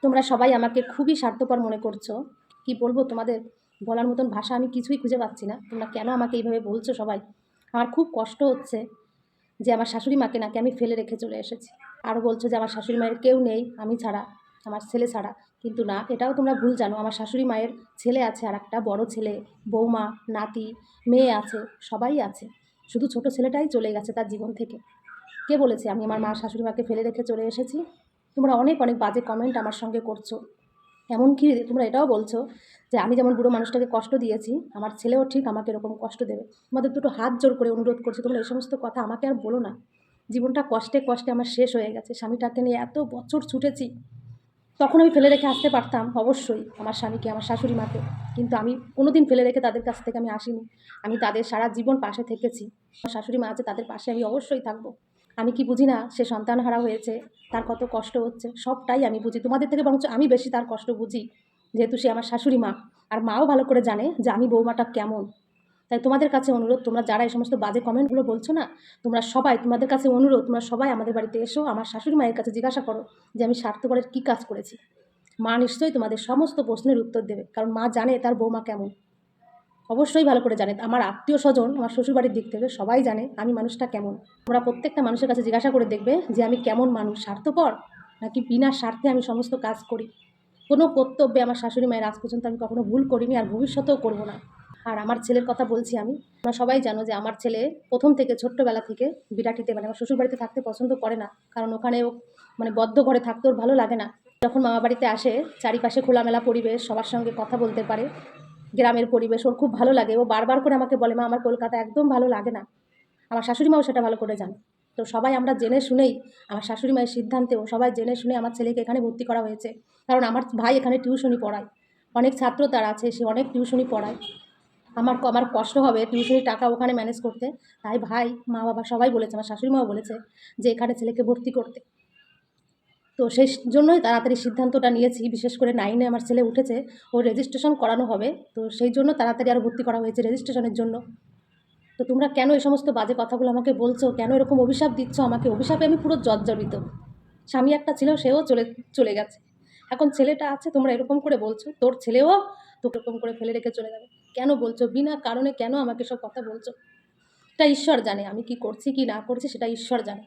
তোমরা সবাই আমাকে খুবই স্বার্থপর মনে করছো। কি বলবো তোমাদের, বলার মতন ভাষা আমি কিছুই খুঁজে পাচ্ছি না। তোমরা কেন আমাকে এইভাবে বলছো সবাই? আমার খুব কষ্ট হচ্ছে যে আমার শাশুড়ি মাকে নাকি আমি ফেলে রেখে চলে এসেছি। আরও বলছো যে আমার শাশুড়ি মায়ের কেউ নেই আমি ছাড়া, আমার ছেলে ছাড়া। কিন্তু না, এটাও তোমরা ভুল জানো। আমার শাশুড়ি মায়ের ছেলে আছে, আর একটা বড় ছেলে, বৌমা, নাতি, মেয়ে আছে, সবাই আছে। শুধু ছোট ছেলেটাই চলে গেছে তার জীবন থেকে। কে বলেছে আমি আমার মা শাশুড়ি মাকে ফেলে রেখে চলে এসেছি? তোমরা অনেক অনেক বাজে কমেন্ট আমার সঙ্গে করছো। এমনকি তোমরা এটাও বলছো যে আমি যেমন বুড়ো মানুষটাকে কষ্ট দিয়েছি, আমার ছেলেও ঠিক আমাকে এরকম কষ্ট দেবে। তোমাদের দুটো হাত জোর করে অনুরোধ করছি, তোমরা এই সমস্ত কথা আমাকে আর বলো না। জীবনটা কষ্টে কষ্টে আমার শেষ হয়ে গেছে। স্বামীটাকে নিয়ে এত বছর ছুটেছি, তখন আমি ফেলে রেখে আসতে পারতাম অবশ্যই আমার স্বামীকে, আমার শাশুড়ি মাকে। কিন্তু আমি কোনোদিন ফেলে রেখে তাদের কাছ থেকে আমি আসিনি। আমি তাদের সারা জীবন পাশে থেকেছি। আমার শাশুড়ি মা আছে, তাদের পাশে আমি অবশ্যই থাকবো। আমি কি বুঝি না সে সন্তানহারা হয়েছে, তার কত কষ্ট হচ্ছে? সবটাই আমি বুঝি। তোমাদের থেকে বরঞ্চ আমি বেশি তার কষ্ট বুঝি, যেহেতু সে আমার শাশুড়ি মা। আর মাও ভালো করে জানে যে আমি বৌমাটা কেমন। তাই তোমাদের কাছে অনুরোধ, তোমরা যারা এই সমস্ত বাজে কমেন্টগুলো বলছো না, তোমরা সবাই, তোমাদের কাছে অনুরোধ, তোমরা সবাই আমাদের বাড়িতে এসো, আমার শাশুড়ি মায়ের কাছে জিজ্ঞাসা করো যে আমি স্বার্থপরের কী কাজ করেছি। মা নিশ্চয়ই তোমাদের সমস্ত প্রশ্নের উত্তর দেবে, কারণ মা জানে তার বৌমা কেমন। অবশ্যই ভালো করে জানে। আমার আত্মীয় স্বজন, আমার শ্বশুরবাড়ির দিক থেকে সবাই জানে আমি মানুষটা কেমন। তোমরা প্রত্যেকটা মানুষের কাছে জিজ্ঞাসা করে দেখবে যে আমি কেমন মানুষ, স্বার্থপর নাকি বিনা স্বার্থে আমি সমস্ত কাজ করি। কোনো কর্তব্যে আমার শাশুড়ি মায়ের আজ পর্যন্ত আমি কখনো ভুল করিনি, আর ভবিষ্যতেও করব না। আর আমার ছেলের কথা বলছি আমি, তোমরা সবাই জানো যে আমার ছেলে প্রথম থেকে, ছোট্টবেলা থেকে বিরাটিতে, মানে আমার শ্বশুরবাড়িতে থাকতে পছন্দ করে না। কারণ ওখানেও মানে বদ্ধ ঘরে থাকতে ওর ভালো লাগে না। যখন মামা বাড়িতে আসে, চারিপাশে খোলামেলা পরিবেশ, সবার সঙ্গে কথা বলতে পারে, গ্রামের পরিবেশ ওর খুব ভালো লাগে। ও বারবার করে আমাকে বলে, মা আমার কলকাতা একদম ভালো লাগে না। আমার শাশুড়ি মাও সেটা ভালো করে জানে। তো সবাই আমরা জেনে শুনেই, আমার শাশুড়ি মায়ের সিদ্ধান্তেও সবাই জেনে শুনে আমার ছেলেকে এখানে ভর্তি করা হয়েছে। কারণ আমার ভাই এখানে টিউশনি পড়ায়, অনেক ছাত্র তার আছে, সে অনেক টিউশনি পড়ায়। আমার আমার কষ্ট হবে টিউশনির টাকা ওখানে ম্যানেজ করতে। তাই ভাই, মা বাবা সবাই বলেছে, আমার শাশুড়ি মাও বলেছে যে এখানে ছেলেকে ভর্তি করতে। তো সেই জন্যই তাড়াতাড়ি সিদ্ধান্তটা নিয়েছি। বিশেষ করে 9-এ আমার ছেলে উঠেছে, ওর রেজিস্ট্রেশন করানো হবে। তো সেই জন্য তাড়াতাড়ি আরও ভর্তি করা হয়েছে রেজিস্ট্রেশনের জন্য। তো তোমরা কেন এই সমস্ত বাজে কথাগুলো আমাকে বলছো? কেন এরকম অভিশাপ দিচ্ছ আমাকে? অভিশাপে আমি পুরো জর্জরিত। স্বামী একটা ছিল, সেও চলে চলে গেছে। এখন ছেলেটা আছে, তোমরা এরকম করে বলছো তোর ছেলেও তোকে এরকম করে ফেলে রেখে চলে যাবে। কেন বলছো? বিনা কারণে কেন আমাকে সব কথা বলছো? এটা ঈশ্বর জানে আমি কি করছি কি না করছি, সেটা ঈশ্বর জানে।